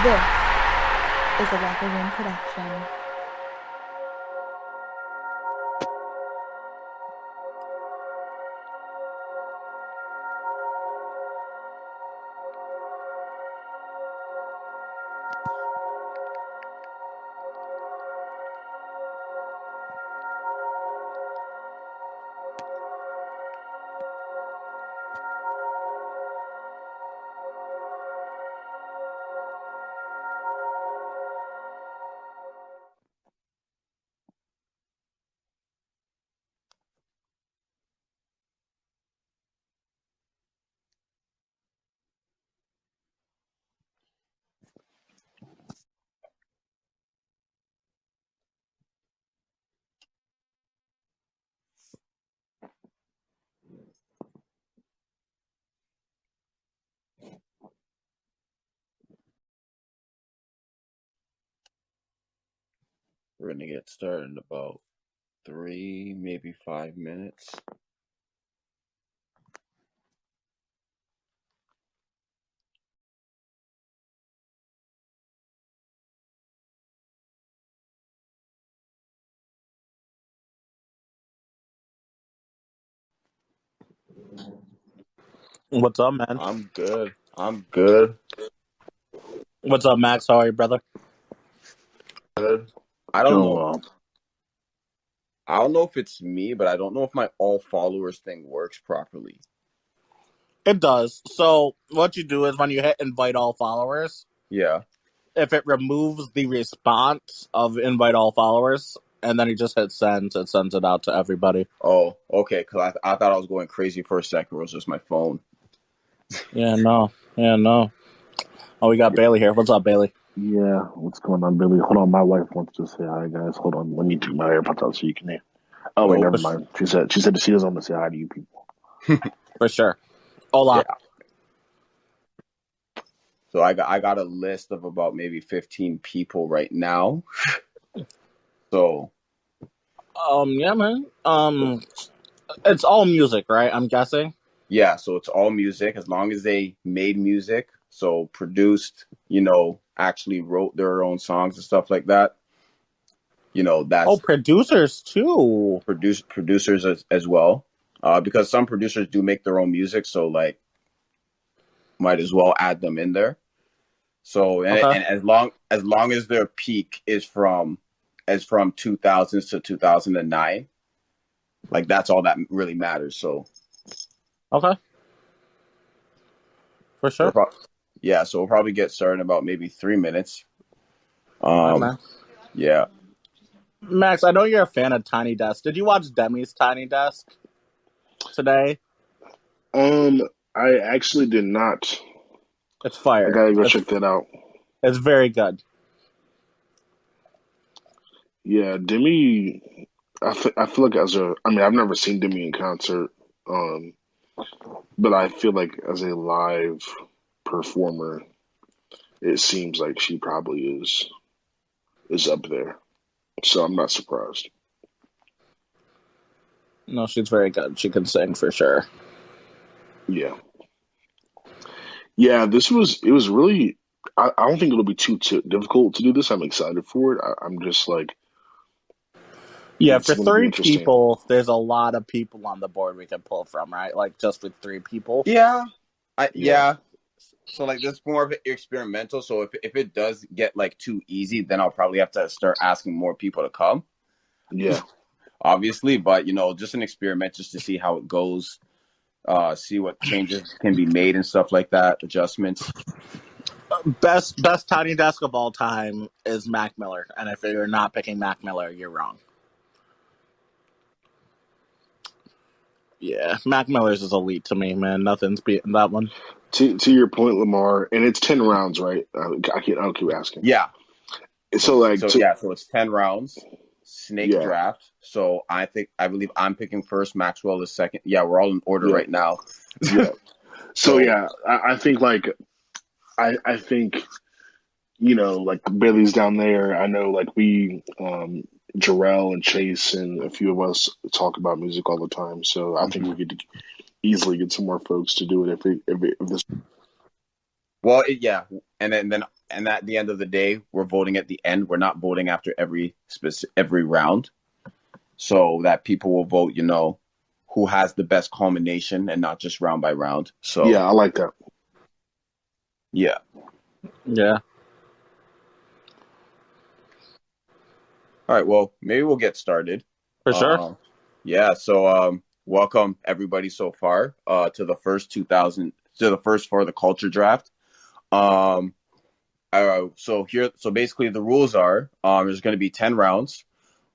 This is a Locker Room production. We're going to get started in about 3, maybe 5 minutes. What's up, man? I'm good. What's up, Max? How are you, brother? Good. I don't Doing know. well. I don't know if it's me, but I don't know if my all followers thing works properly. It does. So what you do is when you hit invite all followers, Yeah. if it removes the response of invite all followers, and then you just hit send, it sends it out to everybody. Oh, okay. Because I thought I was going crazy for a second. It was just my phone. Yeah, no. Oh, we got Bailey here. What's up, Bailey? Yeah, what's going on, Billy? Hold on, my wife wants to say hi, guys. Hold on, let me take my AirPods out so you can hear. Oh wait, No. never mind. She said she doesn't want to say hi to you people. For sure. Hola. Yeah. So I got a list of about maybe 15 people right now. So Yeah, man. It's all music, right? I'm guessing. yeah, so it's all music as long as they made music, so produced, actually wrote their own songs and stuff like that. Oh, That's producers too. producers as well. Because some producers do make their own music, so like might as well add them in there. So and, Okay. and as long as their peak is from 2000s to 2009, like that's all that really matters. So Okay. For we're sure. yeah, so we'll probably get started in about maybe 3 minutes. All right, Um, man. yeah. Max, I know you're a fan of Tiny Desk. Did you watch Demi's Tiny Desk today? I actually did not. It's I fire. gotta go check that out. It's very good. Yeah, Demi. I feel like I've never seen Demi in concert, um, but I feel like as a live performer, it seems like she probably is up there. So I'm not surprised. No, she's very good. She can sing for sure. Yeah. Yeah, it was really, I don't think it'll be too difficult to do this. I'm excited for it. I'm just like, Yeah, it's for going to be three interesting. people, there's a lot of people on the board we can pull from, right? Like just with three people. Yeah. Yeah. Yeah. So like this more of an experimental. So if it does get like too easy, then I'll probably have to start asking more people to come. Yeah. Obviously, but just an experiment just to see how it goes. See what changes can be made and stuff like that, adjustments. Best Tiny Desk of all time is Mac Miller, and if you're not picking Mac Miller, you're wrong. Yeah, Mac Miller's is elite to me, man. Nothing's beating that one. To your point, Lamar, and it's 10 rounds, right? I'll keep asking. Yeah. So like, So it's 10 rounds, snake yeah, draft. So I believe I'm picking first, Maxwell is second. Yeah, we're all in order yeah, right now. yeah. So So yeah, I think like, I think, like Billy's down there. I know like Jarrell and Chase and a few of us talk about music all the time. So I think we could easily get some more folks to do it if this. Well, yeah, and at the end of the day, we're voting at the end. We're not voting after every round, so that people will vote. Who has the best culmination, and not just round by round. Yeah, So I like that. yeah. Yeah, All right. Well, maybe we'll get started. for sure. Yeah. So welcome everybody so far to the first for the culture draft. Um, so basically the rules are there's going to be 10 rounds,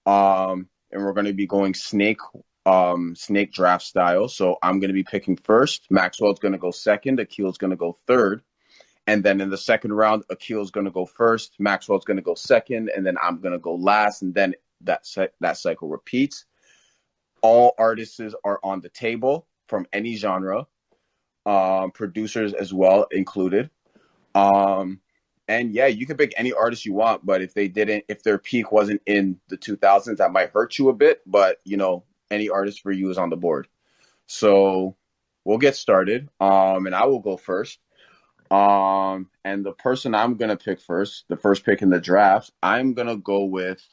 and we're going to be going snake draft style. So I'm going to be picking first. Maxwell's going to go second. Akil's going to go third. And then in the second round, Akil's going to go first. Maxwell's going to go second, and then I'm going to go last. And then that cycle repeats. All artists are on the table from any genre, producers as well included. And yeah, you can pick any artist you want, but if their peak wasn't in the 2000s, that might hurt you a bit. But any artist for you is on the board. So we'll get started. And I will go first. And the person I'm gonna pick first, the first pick in the draft, I'm gonna go with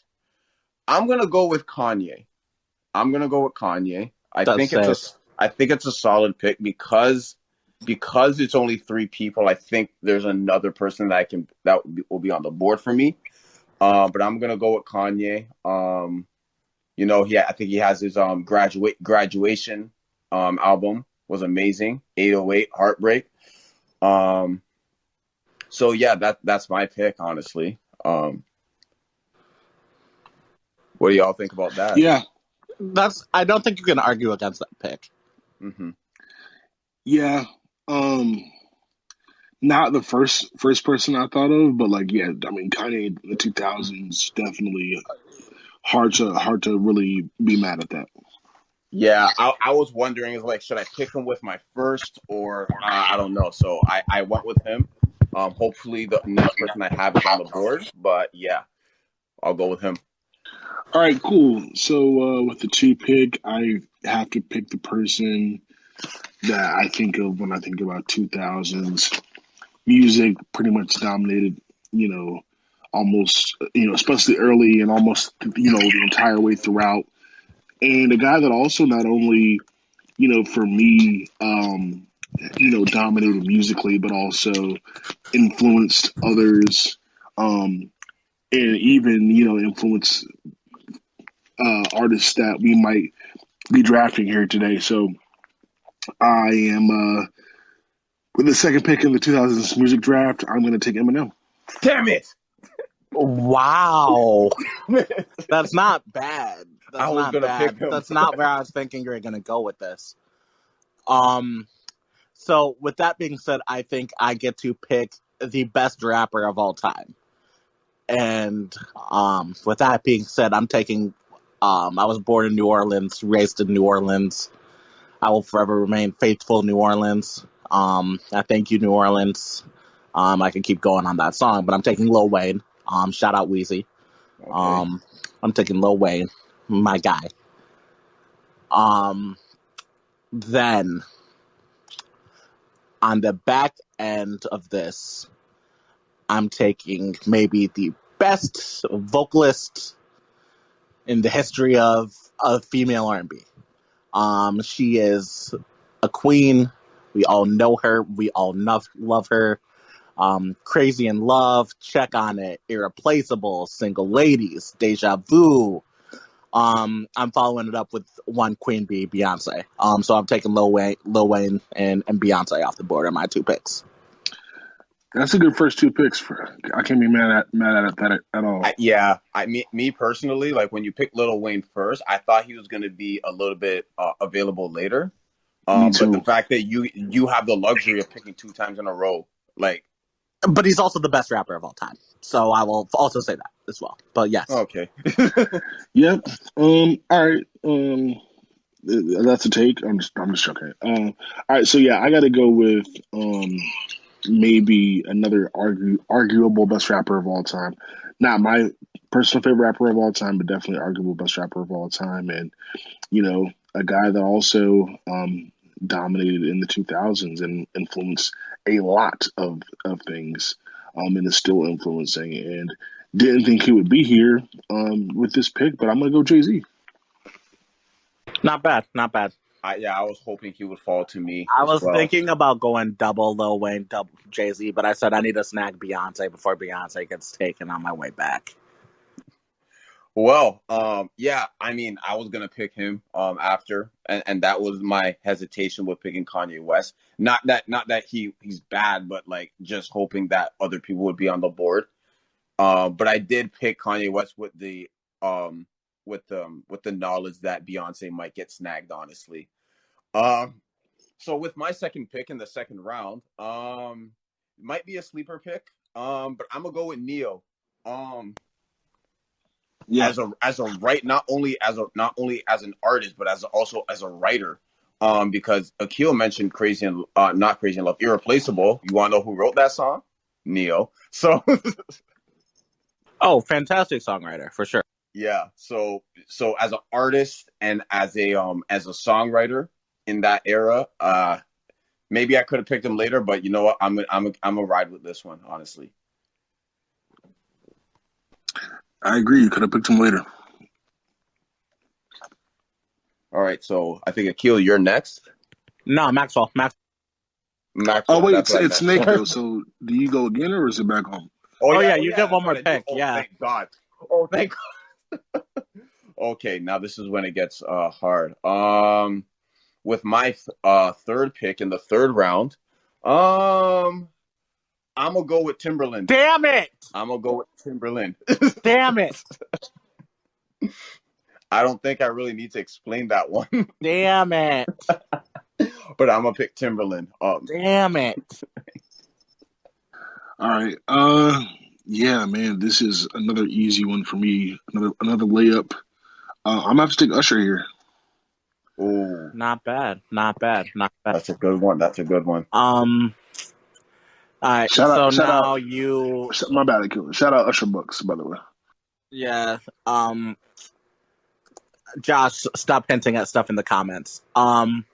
Kanye. I'm gonna go with Kanye. That's safe. I think it's a solid pick because it's only three people. I think there's another person that will be on the board for me. But I'm gonna go with Kanye. I think he has his graduation album was amazing. 808 Heartbreak. So yeah, that's my pick, honestly. What do y'all think about that? Yeah, I don't think you can argue against that pick. Mm-hmm. yeah. Not the first person I thought of, but like, yeah, I mean, Kanye in the 2000s definitely hard to really be mad at that. Yeah, I was wondering, like, should I pick him with my first or I don't know. So I went with him. Hopefully the next person I have is on the board, but yeah, I'll go with him. All right, cool. So with the two pick, I have to pick the person that I think of when I think about 2000s music. Pretty much dominated, almost, especially early and almost, the entire way throughout. And a guy that also not only, for me, dominated musically, but also influenced others, and even, influenced artists that we might be drafting here today. So I am with the second pick in the 2000s music draft. I'm going to take Eminem. Damn it! Wow, that's not bad. That's I was not gonna bad. pick him. That's not where I was thinking you were gonna go with this. So with that being said, I think I get to pick the best rapper of all time. And with that being said, I'm taking. I was born in New Orleans, raised in New Orleans. I will forever remain faithful New Orleans. I thank you, New Orleans. I can keep going on that song, but I'm taking Lil Wayne. Shout out Weezy. Okay. I'm taking Lil Wayne, my guy. Then on the back end of this, I'm taking maybe the best vocalist in the history of female R&B. She is a queen. We all know her. We all love her. Crazy in Love, Check on It, Irreplaceable, Single Ladies, Deja Vu. I'm following it up with one Queen Bee, Beyonce. So I'm taking Lil Wayne and Beyonce off the board are my two picks. That's a good first two picks. I can't be mad at that at all. Me personally, like when you picked Lil Wayne first, I thought he was going to be a little bit available later. Me too. But the fact that you have the luxury of picking two times in a row, like. But he's also the best rapper of all time, so I will also say that as well. But yes, Okay. Yep. All right. That's a take. I'm just joking. All right. So yeah, I got to go with maybe another arguable best rapper of all time. Not my personal favorite rapper of all time, but definitely arguable best rapper of all time. And a guy that also dominated in the 2000s and influenced a lot of things, and is still influencing. And didn't think he would be here with this pick, but I'm gonna go Jay-Z. Not bad, not bad. I was hoping he would fall to me I as was well. thinking about going double Lil Wayne, double Jay-Z, but I said I need to snag Beyonce before Beyonce gets taken on my way back. Well, yeah, I mean, I was gonna pick him after, and that was my hesitation with picking Kanye West. Not that he's bad, but like just hoping that other people would be on the board. But I did pick Kanye West with the knowledge that Beyonce might get snagged, honestly. Um, so with my second pick in the second round, might be a sleeper pick. But I'm gonna go with Neo. Um, Yeah, as a not only as an artist, but also as a writer. Because Akil mentioned Crazy and not Crazy in Love, Irreplaceable. You want to know who wrote that song? Neo. So Oh, fantastic songwriter for sure. yeah. So as an artist and as a songwriter in that era, maybe I could have picked him later, but you know what? I'm a ride with this one, honestly. I agree. You could have picked him later. All right. So I think Akil, you're next. No, Maxwell. Oh Maxwell. wait, That's what I it's meant. Nick Sorry. though. So do you go again or is it back home? Oh yeah, Oh you yeah. get That's one more right. I do. pick. Oh, Yeah. thank God. Oh, thank God. Okay, now this is when it gets hard. With my third pick in the third round, I'm gonna go with Timberland. Damn it! I'm gonna go with Timberland. Damn it! I don't think I really need to explain that one, Damn it! but I'm gonna pick Timberland. Damn it! All right. Yeah, man, this is another easy one for me. Another layup. I'm gonna have to take Usher here. Oh, Not bad. Not bad. Not bad. that's a good one. That's a good one. All right. Shout So out, shout out. now you, My bad, Killer. Shout out Usher Bucks, by the way. yeah. Josh, stop hinting at stuff in the comments. I'm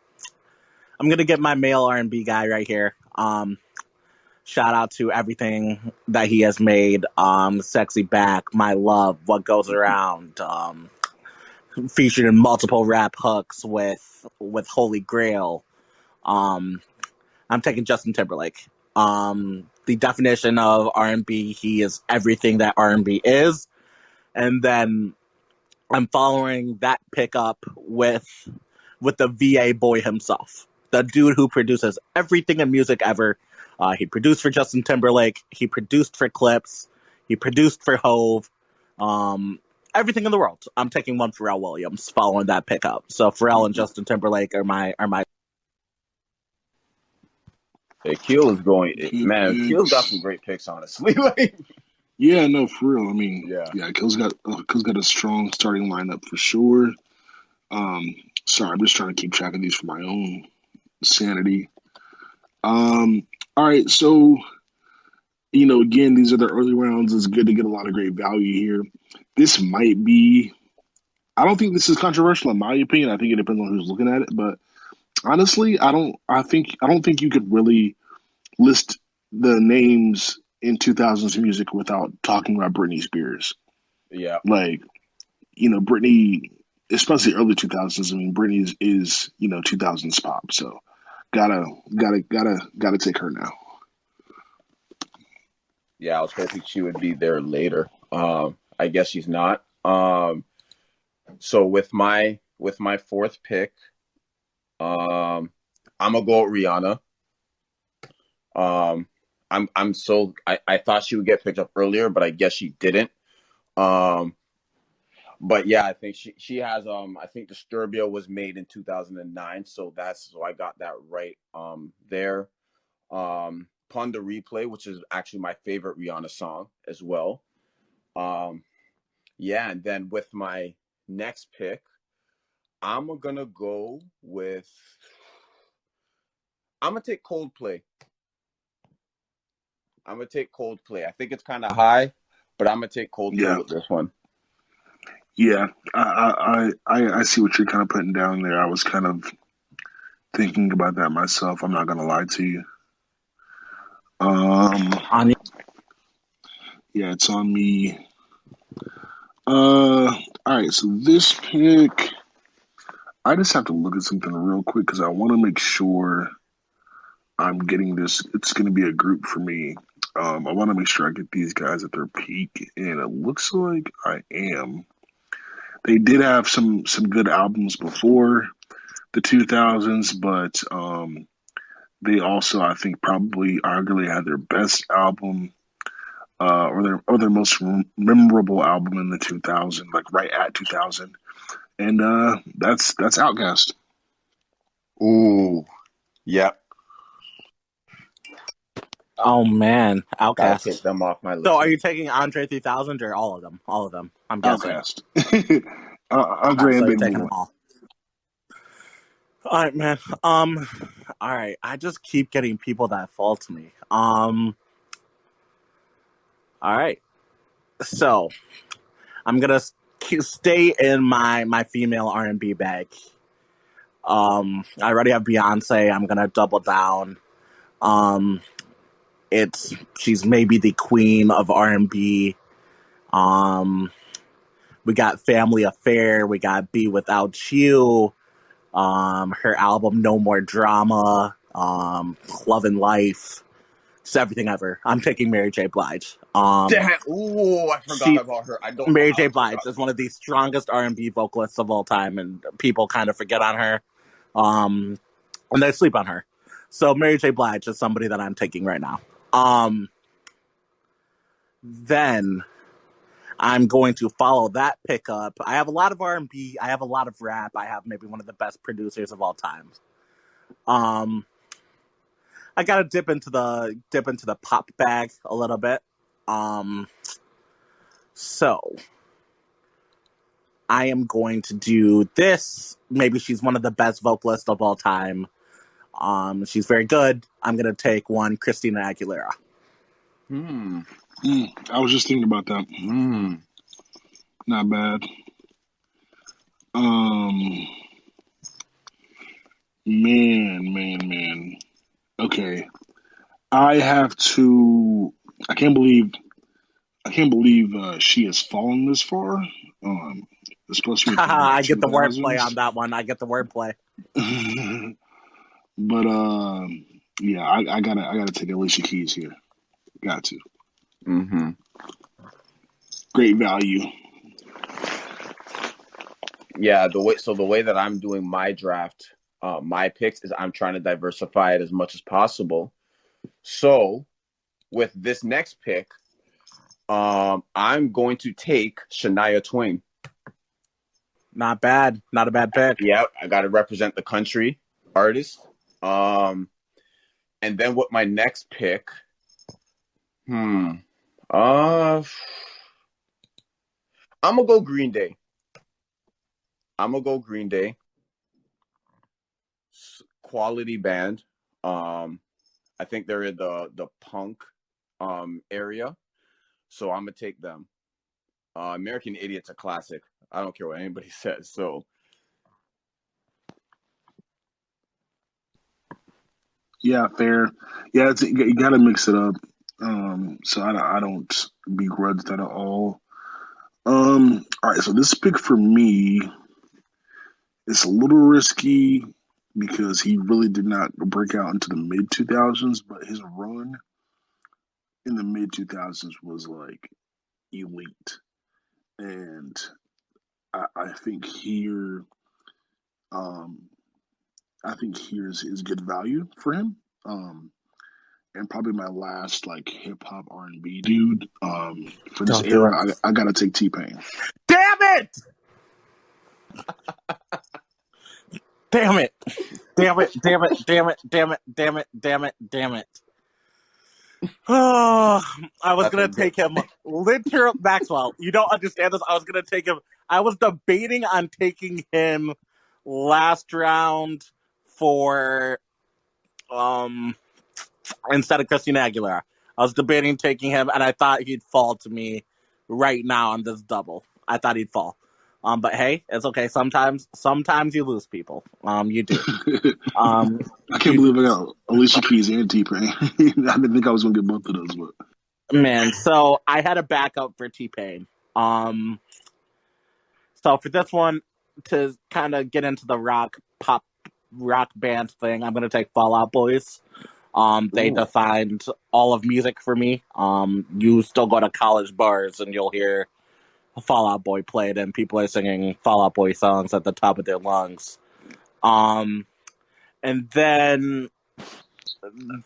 gonna get my male R&B guy right here. Shout out to everything that he has made. Sexy Back, My Love, What Goes Around. Featured in multiple rap hooks with Holy Grail. Um, I'm taking Justin Timberlake. The definition of R&B, he is everything that R&B is. And then I'm following that pickup with the VA boy himself, the dude who produces everything in music ever. He produced for Justin Timberlake. He produced for Clips. He produced for Hove. Everything in the world. I'm taking one Pharrell Williams following that pickup. So Pharrell and Justin Timberlake are my. Akil is going. He, Man, Akil's got some it's great picks, honestly. Like, yeah, no, for real. I mean, yeah. yeah, Kill's got a strong starting lineup for sure. Um, Sorry, I'm just trying to keep track of these for my own sanity. All right, so again, these are the early rounds. It's good to get a lot of great value here. This might be. I don't think this is controversial in my opinion. I think it depends on who's looking at it, but honestly, I don't think you could really list the names in 2000s music without talking about Britney Spears. Yeah. Like, Britney, especially early 2000s. I mean, Britney is 2000s pop. So gotta take her now. Yeah, I was hoping she would be there later. I guess she's not. So with my fourth pick, I'm gonna go with Rihanna. I thought she would get picked up earlier, but I guess she didn't. Um, but yeah, I think she has I think Disturbia was made in 2009, so I got that right there. Pon de Replay, which is actually my favorite Rihanna song as well. Um, yeah, and then with my next pick, I'm gonna go with I'm gonna take Coldplay. I'm gonna take Coldplay. I think it's kind of high, but I'm gonna take Coldplay Yeah, with this one. yeah. I see what you're kind of putting down there. I was kind of thinking about that myself. I'm not gonna lie to you. Um, On yeah, it's on me. All right. So this pick, I just have to look at something real quick because I want to make sure I'm getting this. It's going to be a group for me. I want to make sure I get these guys at their peak, and it looks like I am. They did have some good albums before the 2000s, but they also, I think, probably arguably had their best album or their most memorable album in the 2000, like right at 2000, and that's Outkast. Ooh, yep. Oh man, Gotta take Outcast. them off my So list. are you taking Andre 3000 or all of them? All of them, I'm guessing. Outkast. Okay, Andre so and you're Big taking Boy. them all. All right, man. All right. I just keep getting people that fall to me. All right. So I'm gonna stay in my female R&B bag. I already have Beyonce. I'm gonna double down. Um, she's maybe the queen of R&B. Um, we got Family Affair. We got Be Without You. Her album No More Drama. Love and Life. It's everything ever. I'm taking Mary J. Blige. Damn. Ooh, I forgot She about her. I don't know Mary how J. I Blige forgot is about one of the strongest R&B vocalists of all time, and people kind of forget on her. Um, and they sleep on her. So Mary J. Blige is somebody that I'm taking right now. Then I'm going to follow that pickup. I have a lot of R&B. I have a lot of rap. I have maybe one of the best producers of all time. I gotta dip into the pop bag a little bit. So I am going to do this. Maybe she's one of the best vocalists of all time. She's very good. I'm gonna take one Christina Aguilera. Hmm. I was just thinking about that. Hmm. Not bad. Um, man. Okay, I have to. I can't believe. I can't believe she has fallen this far. Um, Especially with the I get two the wordplay on thousands. that one. I get the wordplay. But yeah, I gotta take Alicia Keys here. Got to. Mm-hmm. Great value. Yeah, the way that I'm doing my draft, my picks is I'm trying to diversify it as much as possible. So with this next pick, I'm going to take Shania Twain. Not bad. Not a bad pick. Yeah, I got to represent the country artist. And then with my next pick, I'm gonna go Green Day. I'm gonna go Green Day. Quality band. I think they're in the punk area, so I'm gonna take them. American Idiot's a classic. I don't care what anybody says. So Yeah, fair. Yeah, you got to mix it up. So I don't begrudge that at all. All right. So this pick for me is a little risky because he really did not break out into the mid 2000s, but his run in the mid 2000s was like elite, and I think um, is good value for him. And probably my last like hip hop R&B dude. For this Don't do it. era, I gotta take T-Pain. Damn it! Damn it! Damn it! Damn it! Damn it! Damn it! Damn it! Damn it! Damn it! Oh, I was that's gonna okay. take him literal Maxwell. You don't understand this. I was gonna take him. I was debating on taking him last round for um instead of Christina Aguilera. I was debating taking him, and I thought he'd fall to me right now on this double. I thought he'd fall. But hey, it's okay. Sometimes you lose people. You do. I can't You believe I got Alicia Keys and T-Pain. I didn't think I was gonna get both of those, but man. So I had a backup for T-Pain. So for this one, to kind of get into the rock band thing, I'm gonna take Fall Out Boys. They ooh, defined all of music for me. You still go to college bars and you'll hear Fall Out Boy played, and people are singing Fall Out Boy songs at the top of their lungs. Um, and then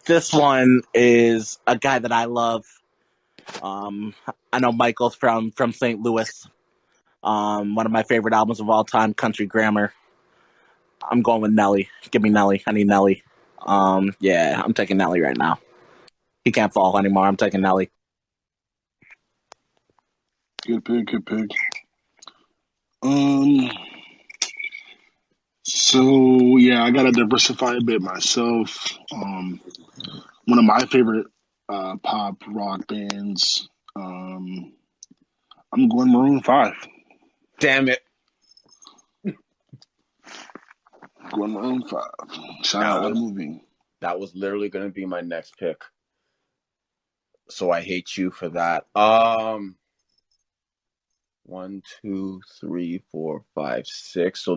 this one is a guy that I love. Um, I know Michael's from St. Louis. One of my favorite albums of all time, Country Grammar. I'm going with Nelly. Give me Nelly. I need Nelly. Yeah, I'm taking Nelly right now. He can't fall anymore. I'm taking Nelly. good pick, good pick. Um, so yeah, I gotta diversify a bit myself. One of my favorite pop rock bands. I'm going Maroon Five. Damn it. Going Maroon Five. Shout That out was Adam Levine. that was literally gonna be my next pick. So I hate you for that. One, two, three, four, five, six. So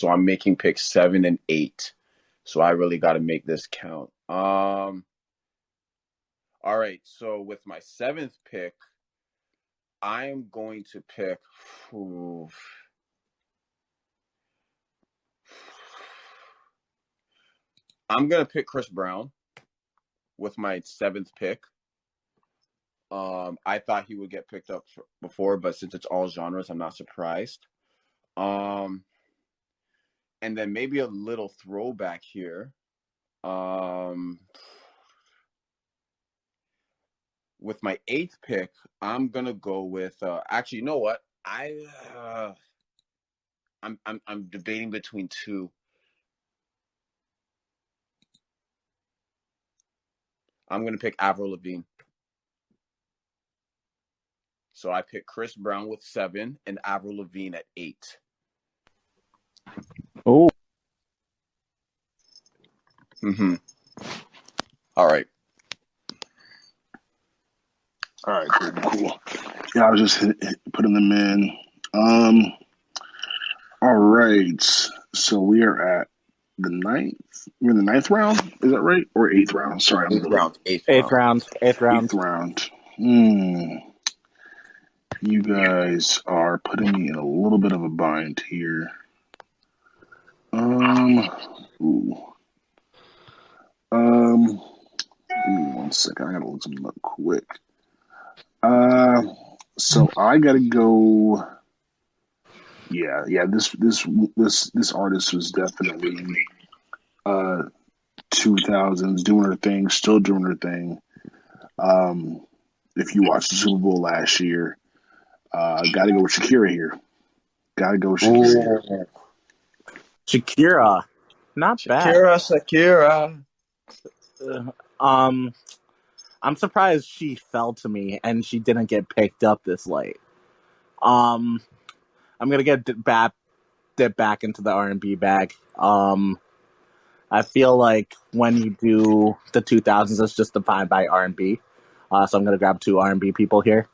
I'm making picks 7 and 8. So I really got to make this count. All right. So with my seventh pick, I'm going to pick. Ooh, I'm gonna pick Chris Brown with my seventh pick. I thought he would get picked up before, but since it's all genres, I'm not surprised. Um, and then maybe a little throwback here. Um, with my eighth pick, I'm gonna go with. Actually, you know what? I'm debating between two. I'm gonna pick Avril Lavigne. So I pick Chris Brown with 7 and Avril Lavigne at 8. Oh, Mm-hmm. All right. All right, cool. Yeah, I was just putting them in. Um, all right. So we are at the ninth. We're in the ninth round. Is that right? Or eighth round? Sorry, I'm a Eighth little round. Eighth eighth round. round. Eighth round. eighth round. Hmm. You guys are putting me in a little bit of a bind here. Ooh. Give me 1 second. I gotta look something up quick. Uh, so I gotta go. Yeah. This artist was definitely 2000s doing her thing, still doing her thing. Um, if you watched the Super Bowl last year, got to go with Shakira here. Got to go with Shakira here. Ooh. Shakira. Not bad. Shakira. Um, I'm surprised she fell to me and she didn't get picked up this late. Um, I'm gonna dip back into the R&B bag. I feel like when you do the 2000s, it's just defined by R&B. So I'm gonna grab two R&B people here.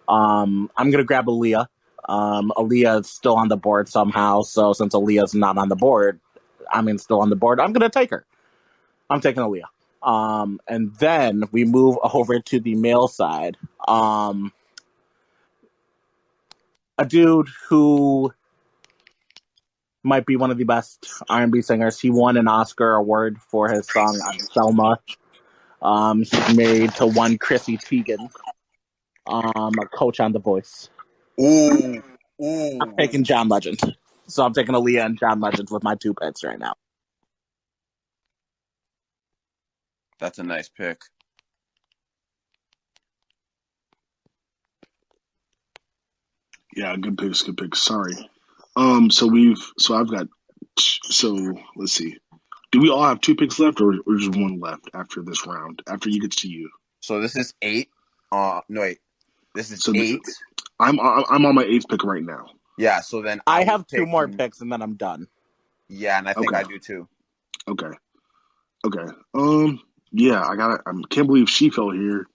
I'm gonna grab Aaliyah. Aaliyah is still on the board somehow. So since Aaliyah's not on the board, still on the board. I'm gonna take her. I'm taking Aaliyah. And then we move over to the male side. A dude who might be one of the best R&B singers. He won an Oscar award for his song Selma. He's married to one Chrissy Teigen, a coach on The Voice. Ooh. I'm Ooh. taking John Legend. So I'm taking Aaliyah and John Legend with my two picks right now. That's a nice pick. Yeah, good picks, good picks. Sorry. So I've got. So let's see. Do we all have two picks left, or just one left after this round? After you get to you. So this is 8. No wait. This is So 8. I'm on my eighth pick right now. Yeah, so then I I would have two pick. more picks, and then I'm done. Yeah, and I think Okay. I do too. Okay. Yeah, I can't believe she fell here.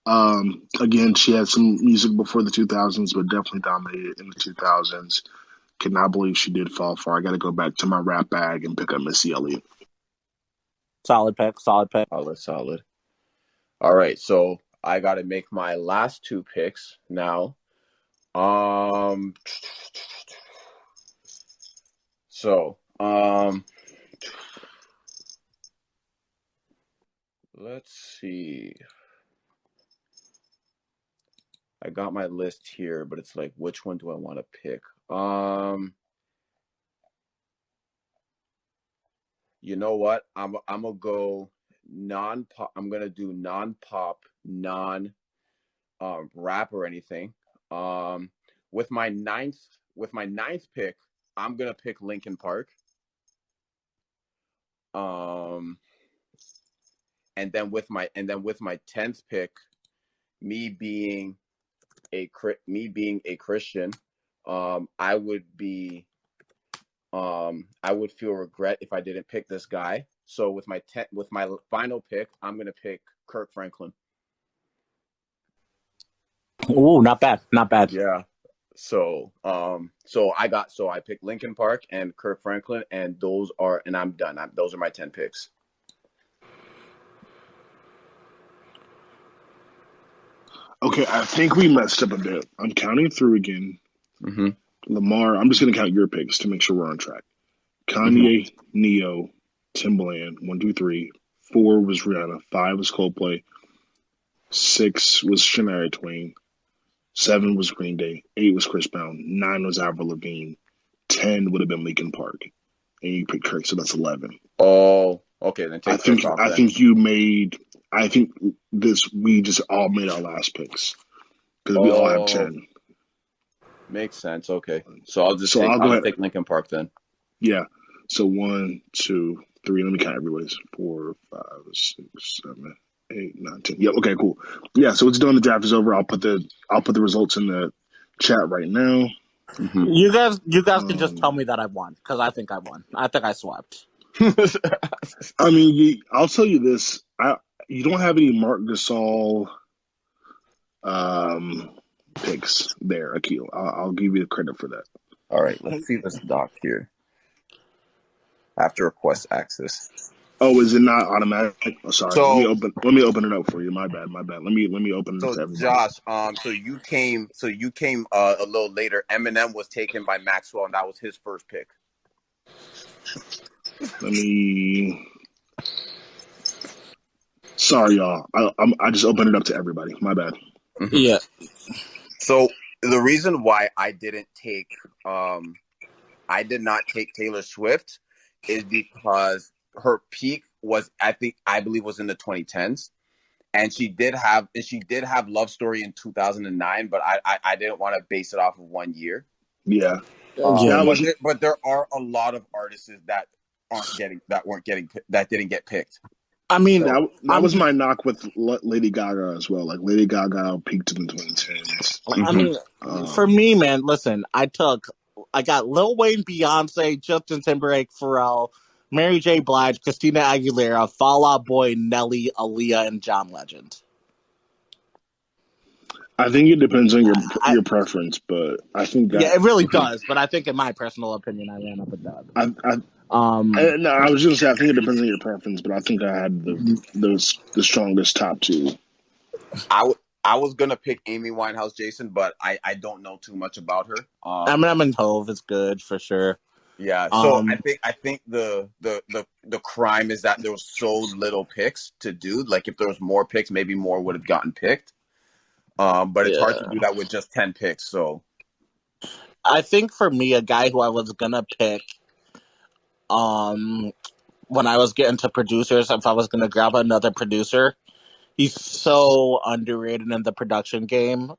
Again, she had some music before the 2000s, but definitely dominated in the 2000s. Cannot believe she did fall far. I got to go back to my rap bag and pick up Missy Elliott. Solid pick. Solid, solid. All right, so I got to make my last two picks now. So, let's see. I got my list here, but it's like, which one do I want to pick? You know what? I'm gonna go non-pop. I'm gonna do non-pop, non rap or anything. Um, with my ninth pick, I'm gonna pick Linkin Park. Um, and then with my 10th pick, me being a Christian, I would be I would feel regret if I didn't pick this guy. So with my final pick, I'm gonna pick Kirk Franklin. Ooh, not bad. Not bad. Yeah. So I picked Linkin Park and Kirk Franklin, and I'm done. Those are my 10 picks. Okay, I think we messed up a bit. I'm counting through again. Mm-hmm. Lamar, I'm just going to count your picks to make sure we're on track. Kanye, Neo, Timberland, 1, 2, 3. 4 was Rihanna. 5 was Coldplay. 6 was Shania Twain. 7 was Green Day. 8 was Chris Brown. 9 was Avril Lavigne. 10 would have been Linkin Park. And you picked Kirk, so that's 11. Oh, okay. Then take Kirk off. I think we just all made our last picks because we all have 10. Makes sense. Okay, so I'll just take Linkin Park then. Yeah. So 1, 2, 3. Let me count everybody's. 4, 5, 6, 7, 8, 9, 10. Yeah. Okay. Cool. Yeah. So it's done. The draft is over. I'll put the results in the chat right now. Mm-hmm. You guys can just tell me that I won because I think I won. I think I swept. I mean, I'll tell you this. You don't have any Mark Gasol picks there, Akil. I'll give you the credit for that. All right. Let's see this doc here. After request access. Oh, is it not automatic? Oh, sorry. So, let me open it up for you. My bad. Let me open it up for everybody. Josh, so you came a little later. Eminem was taken by Maxwell, and that was his first pick. Sorry, y'all. I just opened it up to everybody. My bad. Mm-hmm. Yeah. So the reason why I did not take Taylor Swift is because her peak was I believe was in the 2010s, and she did have Love Story in 2009, but I didn't want to base it off of 1 year. Yeah. But there are a lot of artists that didn't get picked. I mean, that was my knock with Lady Gaga as well. Like Lady Gaga peaked in the 2010s. I mean, for me, man, listen, I got Lil Wayne, Beyonce, Justin Timberlake, Pharrell, Mary J. Blige, Christina Aguilera, Fall Out Boy, Nelly, Aaliyah, and John Legend. I think it depends on your preference, but I think that it really does. But I think, in my personal opinion, I ran up a dub. No, I was gonna say I think it depends on your preference, but I think I had the strongest top two. I was gonna pick Amy Winehouse, Jason, but I don't know too much about her. Eminem and Hove is good for sure. Yeah, so I think the crime is that there was so little picks to do. Like if there was more picks, maybe more would have gotten picked. But it's hard to do that with just 10 picks. So I think for me, a guy who I was gonna pick, when I was getting to producers, if I was gonna grab another producer, he's so underrated in the production game.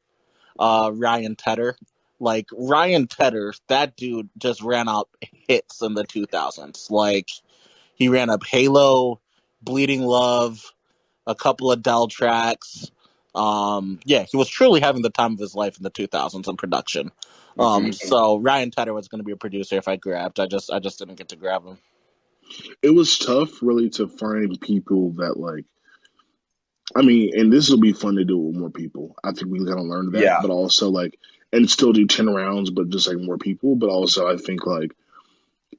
Ryan Tedder. Like, Ryan Tedder, that dude just ran up hits in the 2000s. Like, he ran up Halo, Bleeding Love, a couple of Dell tracks. He was truly having the time of his life in the 2000s in production. So Ryan Tedder was going to be a producer if I grabbed. I just didn't get to grab him. It was tough, really, to find people that like. I mean, and this will be fun to do with more people. I think we gotta learn that, Yeah. but also like, and still do 10 rounds, but just like more people. But also, I think like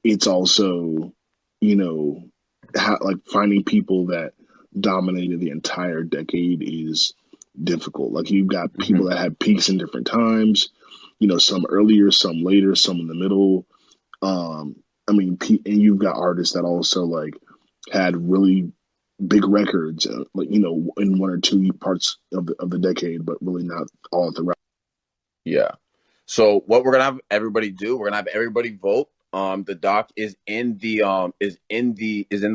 it's also, you know, like finding people that dominated the entire decade is difficult. Like you've got people that had peaks in different times, you know, some earlier, some later, some in the middle. I mean, and you've got artists that also like had really big records, like you know, in one or two parts of the decade, but really not all throughout. Yeah. So what we're gonna have everybody do, we're gonna have everybody vote. The doc is in the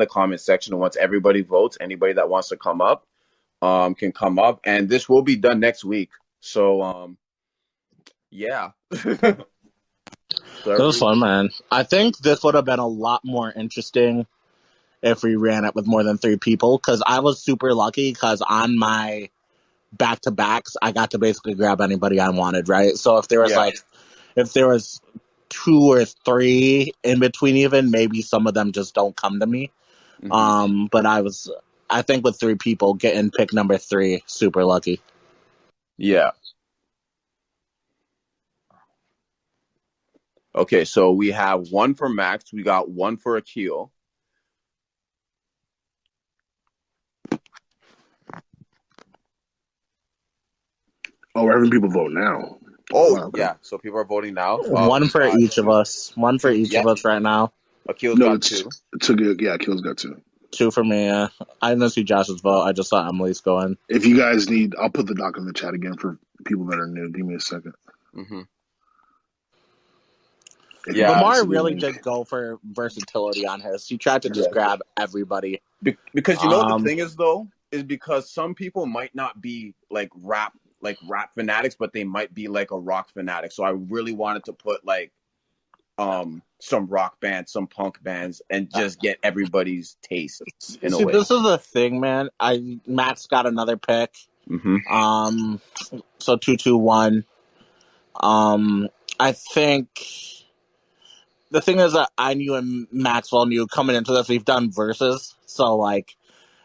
comment section. And once everybody votes, anybody that wants to come up can come up, and this will be done next week. So yeah. So It was fun, man. I think this would have been a lot more interesting if we ran it with more than 3 people, because I was super lucky because on my back-to-backs, I got to basically grab anybody I wanted, right? So if there was Yeah. if there was 2 or 3 in between even, maybe some of them just don't come to me. But I think with 3 people, getting pick number 3, super lucky. Yeah. Okay, so we have 1 for Max. We got 1 for Akil. Oh, we're having people vote now. Oh, wow, okay. Yeah. So people are voting now. 1 for each of us. 1 for each of us right now. Akil's got 2. Yeah, Kill's got 2. 2 for me. I didn't see Josh's vote. I just saw Emily's going. If you guys need, I'll put the doc in the chat again for people that are new. Give me a second. Yeah, Lamar really did go for versatility on his. He tried to just grab everybody. Because you know the thing is though, is because some people might not be like rap fanatics, but they might be like a rock fanatic. So I really wanted to put like some rock bands, some punk bands, and just get everybody's taste in a way. This is the thing, man. Matt's got another pick. So 2-2-1. I think the thing is that I knew and Maxwell knew coming into this, we've done verses, so like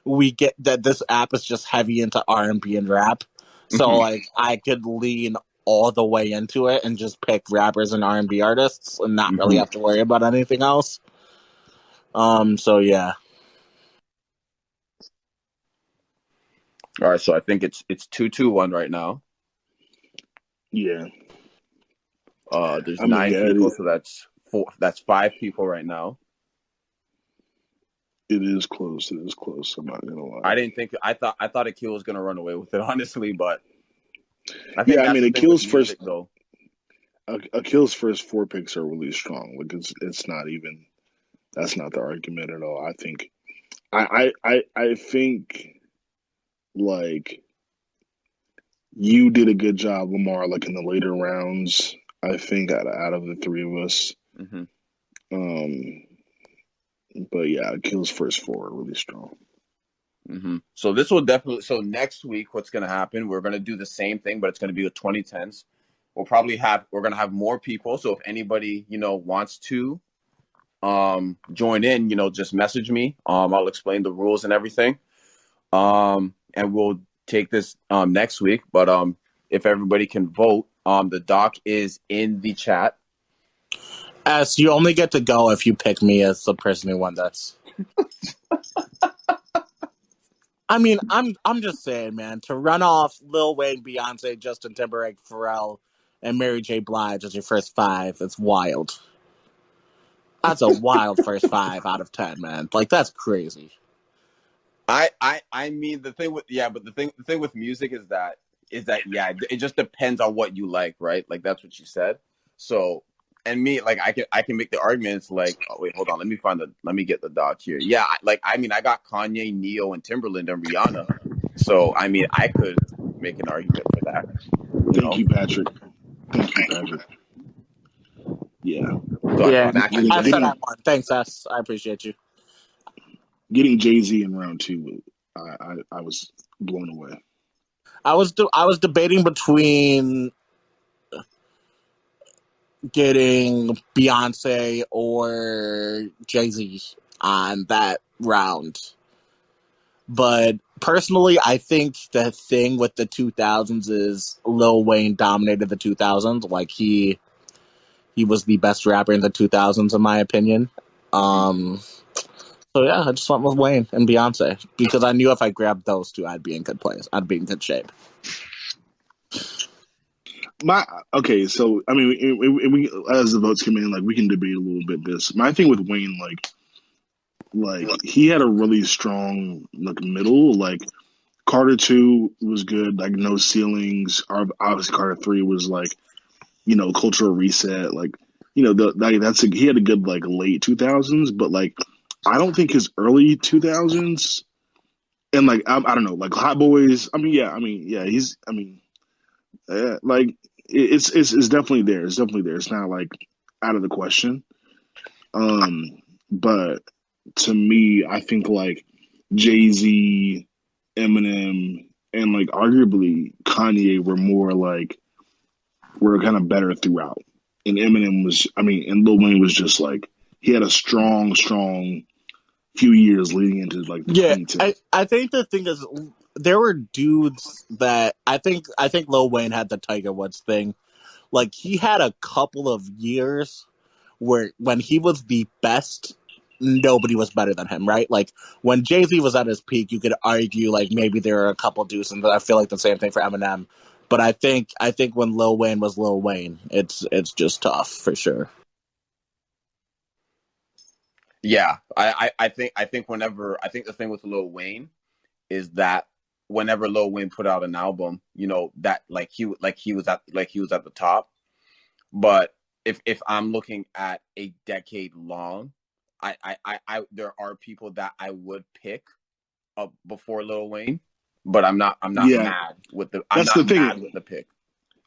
we get that this app is just heavy into R&B and rap. So like I could lean all the way into it and just pick rappers and R&B artists and not really have to worry about anything else. So yeah. All right, so I think it's 2-2-1 right now. Yeah. There's 9 people, so that's 4. That's 5 people right now. It is close. It is close. I'm not gonna lie. I thought Akil was gonna run away with it, honestly, but I think yeah, I mean, Akil's first though. Akil's first 4 picks are really strong. Like it's not even. That's not the argument at all. I think. I think like you did a good job, Lamar. Like in the later rounds, I think out of the 3 of us. But yeah, Akil's first 4 are really strong. So this will definitely. So next week, what's going to happen? We're going to do the same thing, but it's going to be with 2010s. We're going to have more people. So if anybody wants to join in, just message me. I'll explain the rules and everything. And we'll take this next week. But if everybody can vote, the doc is in the chat. S, you only get to go if you pick me as the person who won this. I mean, I'm just saying, man, to run off Lil Wayne, Beyonce, Justin Timberlake, Pharrell, and Mary J. Blige as your first 5, it's wild. That's a wild first 5 out of 10, man. Like, that's crazy. I mean the thing with music is that it just depends on what you like, right? Like that's what you said. So and me, like I can make the arguments like, oh wait, hold on, let me get the doc here. Yeah, I got Kanye, Neo, and Timberland and Rihanna. So I mean I could make an argument for that. Thank you, Patrick. Yeah. So Yeah, I said getting, I won. Thanks, S. I appreciate you. Getting Jay-Z in round 2, I was blown away. I was debating between getting Beyonce or Jay-Z on that round. But personally, I think the thing with the 2000s is Lil Wayne dominated the 2000s. Like he was the best rapper in the 2000s, in my opinion. So yeah, I just went with Wayne and Beyonce because I knew if I grabbed those two, I'd be in good place. I'd be in good shape. Okay, so I mean, we as the votes come in, like we can debate a little bit this. My thing with Wayne, like he had a really strong like middle. Like Carter 2 was good, like no ceilings. Obviously Carter 3 was like, cultural reset. Like, he had a good like late 2000s, but like I don't think his early 2000s and like I don't know, like Hot Boys. Yeah, he's. Like it's definitely there. It's definitely there. It's not like out of the question. But to me, I think like Jay-Z, Eminem, and like arguably Kanye were kind of better throughout. And Eminem was, and Lil Wayne was just like he had a strong few years leading into like the Yeah, 2010s. I think the thing is there were dudes that I think Lil Wayne had the Tiger Woods thing. Like he had a couple of years where when he was the best, nobody was better than him, right? Like when Jay-Z was at his peak, you could argue like maybe there are a couple dudes, and I feel like the same thing for Eminem. But I think when Lil Wayne was Lil Wayne, it's just tough for sure. Yeah, I think the thing with Lil Wayne is that whenever Lil Wayne put out an album, that he was at the top. But if I'm looking at a decade long, I there are people that I would pick up before Lil Wayne, but I'm not Yeah, mad with the I'm that's the not mad thing. with the pick.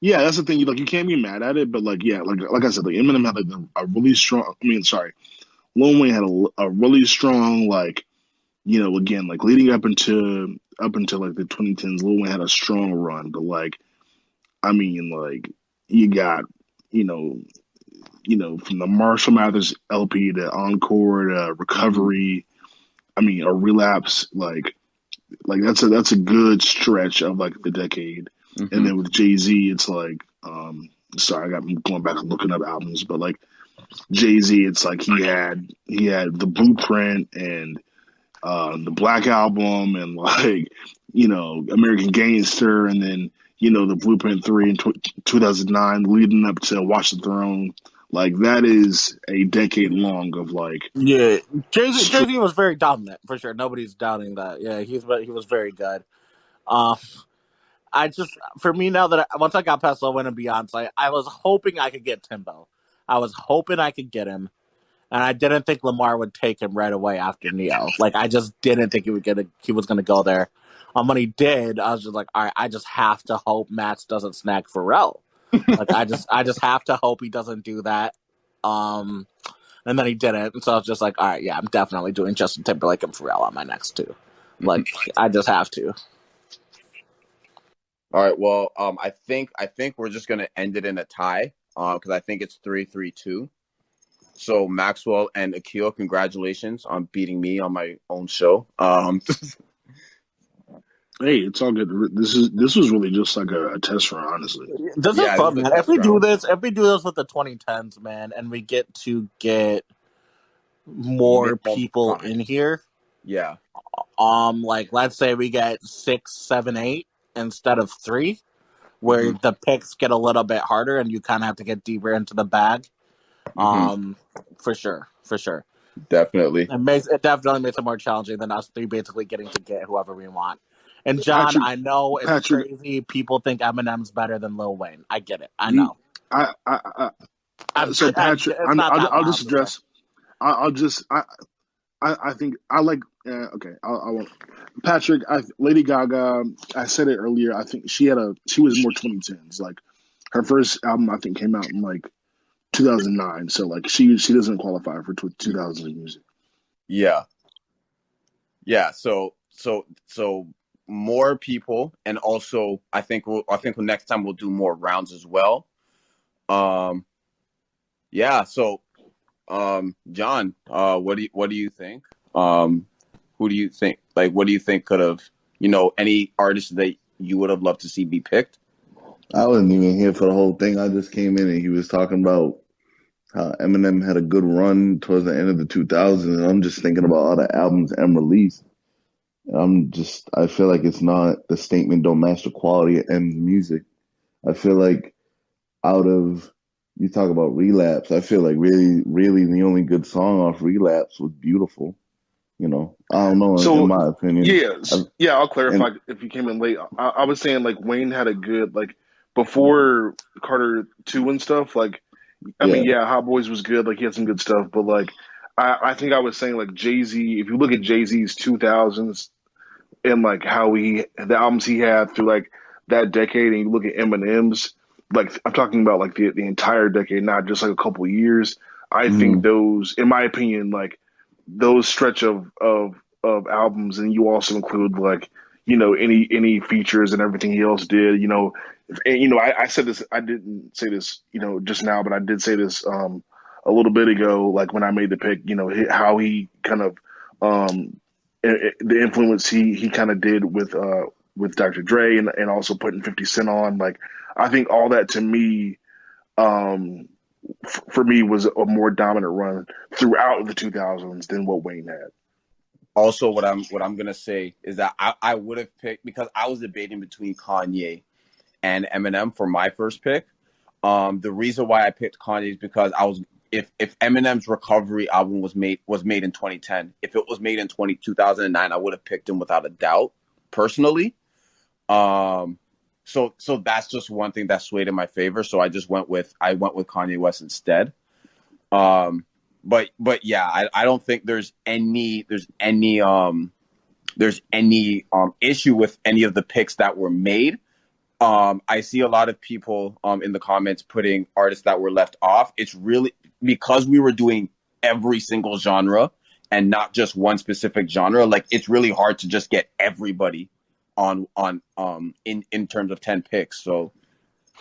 Yeah, that's the thing. You can't be mad at it, but like yeah, like I said, like Eminem had like a really strong. Sorry, Lil Wayne had a really strong like again like leading up into like the 2010s. Lil Wayne had a strong run, but like like you got you know from the Marshall Mathers LP to Encore to Hmm. Recovery. A relapse like that's a good stretch of like the decade. And Hmm. then with Jay-Z, it's like sorry, I'm going back and looking up albums, but like Jay-Z, it's like he had the Blueprint and the Black Album and like American Gangster, and then the Blueprint 3 in 2009 leading up to Watch the Throne. Like that is a decade long of like Yeah, str- Jay-Z was very dominant for sure. Nobody's doubting that. Yeah, he was very good. Um, I just for me now that once I got past Lil Wayne and Beyonce, I was hoping I could get Timbo. I was hoping I could get him, and I didn't think Lamar would take him right away after Neo. Like I just didn't think he was gonna go there. When he did, I was just like, all right, I just have to hope Max doesn't snag Pharrell. Like I just have to hope he doesn't do that. Um, and then he didn't, and so I was just like, all right, yeah, I'm definitely doing Justin Timberlake and Pharrell on my next two. Like I just have to. All right. Well, I think we're just gonna end it in a tie, because I think it's 3-3-2. So Maxwell and Akil, congratulations on beating me on my own show. hey, it's all good. This was really just like a test run, honestly. This is Yeah, this fun, is a man. test round. If we do this with the 2010s, man, and we get to get more More people in fine. here, Yeah. like let's say we get 6, 7, 8 instead of 3, where Hmm. the picks get a little bit harder and you kind of have to get deeper into the bag. Hmm. For sure, for sure. Definitely. It definitely makes it more challenging than us three basically getting to get whoever we want. And John, Patrick, I know it's Patrick, crazy. People think Eminem's better than Lil Wayne. I get it. I the know. so Patrick, It's not that I'll wild just to say. address. I'll just I think I like. Okay, I won't. Patrick, Lady Gaga. I said it earlier. I think she was more 2010s. Like her first album, I think, came out in like 2009. So like she doesn't qualify for 2000 music. Yeah. Yeah. So more people, and also I think next time we'll do more rounds as well. Um, Yeah. So, John, what do you think? Who do you think? Like, what do you think could have, any artists that you would have loved to see be picked? I wasn't even here for the whole thing. I just came in and he was talking about how Eminem had a good run towards the end of the 2000s. And I'm just thinking about all the albums M released. I feel like it's not the statement don't match the quality of M's music. I feel like out of, you talk about Relapse, I feel like really, really the only good song off Relapse was Beautiful. I don't know, in So my opinion. yeah, yeah. I'll And clarify if you came in late. I was saying like Wayne had a good like before Carter 2 and stuff. Like I mean, yeah, yeah, Hot Boys was good. Like he had some good stuff, but like I think I was saying like Jay Z. If you look at Jay Z's 2000s and like how the albums he had through like that decade, and you look at Eminem's, like I'm talking about like the entire decade, not just like a couple years. I think mm, those, in my opinion, like those stretch of albums, and you also include like any features and everything he else did. And I said this, I didn't say this just now, but I did say this a little bit ago, like when I made the pick. How he kind of um the influence he kind of did with Dr. Dre, and also putting 50 Cent on. Like I think all that to me, um, for me, was a more dominant run throughout the 2000s than what Wayne had. Also, what I'm gonna say is that I would have picked, because I was debating between Kanye and Eminem for my first pick. The reason why I picked Kanye is because if Eminem's Recovery album was made in 2010, if it was made in 2009, I would have picked him without a doubt, personally. Um, so that's just one thing that swayed in my favor. So I went with Kanye West instead. Um, but yeah, I don't think there's any issue with any of the picks that were made. I see a lot of people in the comments putting artists that were left off. It's really because we were doing every single genre and not just one specific genre. Like, it's really hard to just get everybody in terms of 10 picks. So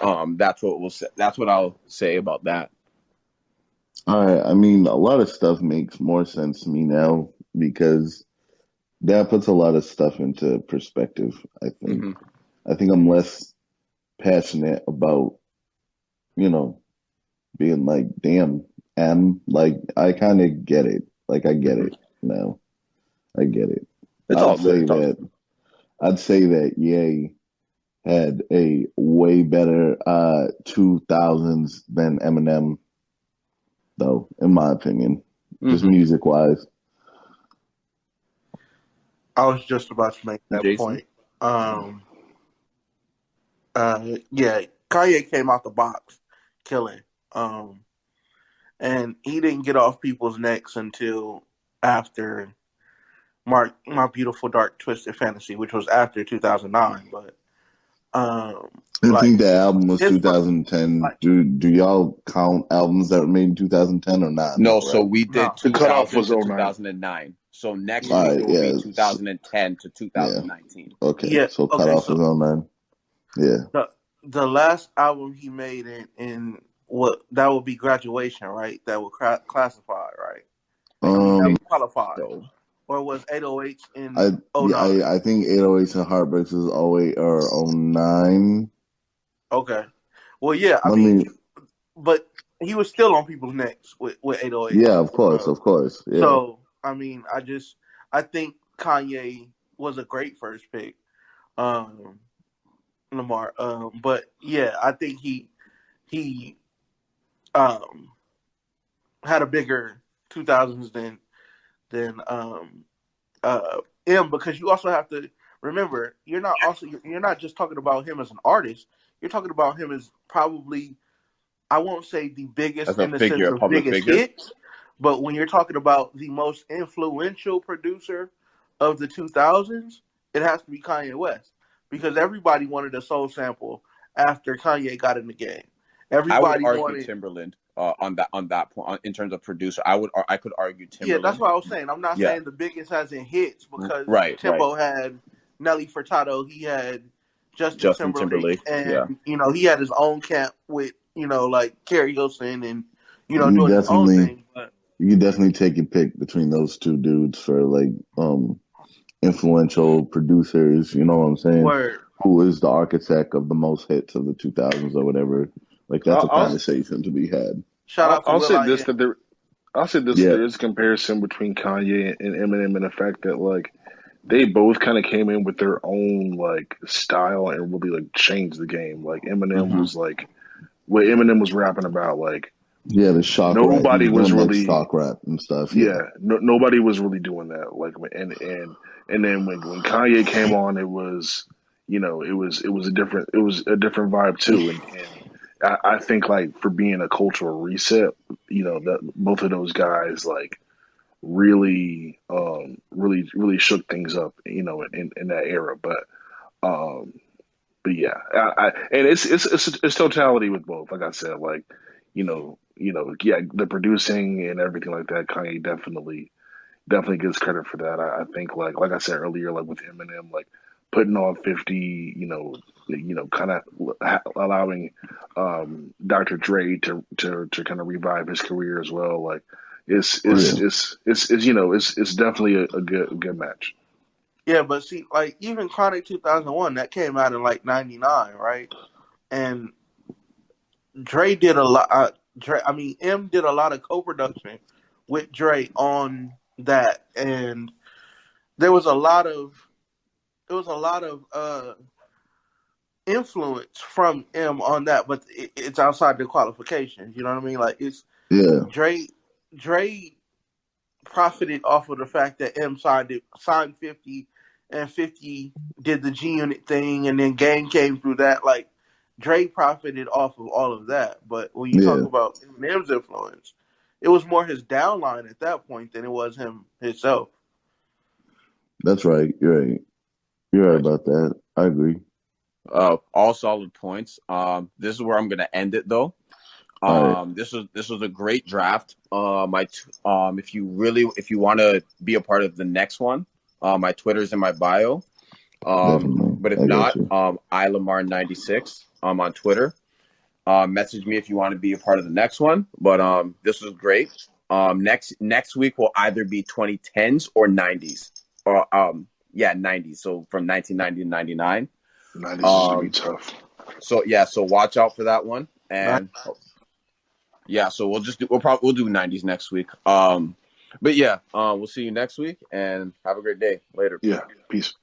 that's what I'll say about that. I mean, a lot of stuff makes more sense to me now because that puts a lot of stuff into perspective, I think. Hmm. I think I'm less passionate about, you know, being like, damn, like, I kind of get it. Like, I get Hmm. it now. I get it. It's I'd all good. say It's all good. that, I'd say that Ye had a way better 2000s than Eminem, though, in my opinion, just Hmm. music wise. I was just about to make that Jason. point. Um, yeah, Kanye came out the box killing. Um, and he didn't get off people's necks until after My Beautiful Dark Twisted Fantasy, which was after 2009. But um, I like think the album was his first, 2010. like Do y'all count albums that were made in 2010 or not? No, No, so right? we did no, The cutoff 2000 was to '09. 2009. So next All week right, it will be yeah, 2010 to yeah, 2019. okay. yeah, So okay. cutoff So is on nine. Yeah. the last album he made in what that would be Graduation, right? That would classify, right? I He think never qualified, so. or was 808s in Yeah, '09? I think 808s and Heartbreaks is '08 or '09. Okay. Well, yeah. I Let mean, me. but he was still on people's necks with Yeah, 808s of as course, well. of course. Yeah. So I mean, I think Kanye was a great first pick, um, Lamar. But yeah, I think he um had a bigger 2000s than M, because you also have to remember you're not just talking about him as an artist. You're talking about him as probably, I won't say the As biggest a in the sense figure, a of public biggest figure. hits, but when you're talking about the most influential producer of the 2000s, it has to be Kanye West, because everybody wanted a soul sample after Kanye got in the game. I would Everybody argue wanted, Timberland on that point, in terms of producer. I could argue yeah, that's Timberland. what I was saying. I'm not Yeah. saying the biggest as in hits, because Right, right. Timbo had Nelly Furtado, he had Justin Justin Timberlake, Timberlake. Yeah. and he had his own camp with like Carrie Hilson and You doing his own definitely thing. But you can definitely take your pick between those two dudes for like influential producers, you know what I'm saying? word, Who is the architect of the most hits of the 2000s or whatever? Like that's a I'll conversation to be had. shout out to I'll Will say I this Am. that there. I'll say this: Yeah, there is a comparison between Kanye and Eminem in the fact that like they both kind of came in with their own like style and really like changed the game. Like Eminem Hmm. was like what Eminem was rapping about. Like yeah, the shock rap. He nobody was was doing like really, shock rap and stuff. Yeah, yeah, nobody was really doing that. Like and then when Kanye came on, it was it was a different vibe too. And I think like for being a cultural reset, that both of those guys like really shook things up, in that era. Um, but yeah, and it's totality with both. Like I said, like yeah, the producing and everything like that. Kanye definitely gets credit for that. I think like I said earlier, like with Eminem, like putting on 50, kind of allowing Dr. Dre to kind of revive his career as well. Like it's Word. yeah, it's it's it's, it's you know it's definitely a good match. Yeah, but see, like even Chronic 2001 that came out in like '99, right? And Dre did a lot. M did a lot of co-production with Dre on that, and there was a lot of influence from M on that, but it's outside the qualifications. You know what I mean? Like it's yeah, Dre. Dre profited off of the fact that M signed 50, and 50 did the G Unit thing, and then Gang came through that. Like Dre profited off of all of that. But when you talk yeah. about Eminem's influence, it was more his downline at that point than it was him himself. That's right. You're right. You're right Right. about that. I agree. All solid points. This is where I'm gonna end it though. All right, This was a great draft. If you want to be a part of the next one, my Twitter's in my bio. definitely. But if I got not, you. iLamar96 on Twitter. Message me if you want to be a part of the next one. But this was great. Next week will either be 2010s or 90s, or yeah, 90s. So from 1990 to 99. 90s is gonna be Um, tough. so yeah, so watch out for that one. Nice. And yeah, so we'll do 90s next week. But yeah, we'll see you next week and have a great day. Later. Yeah, peace.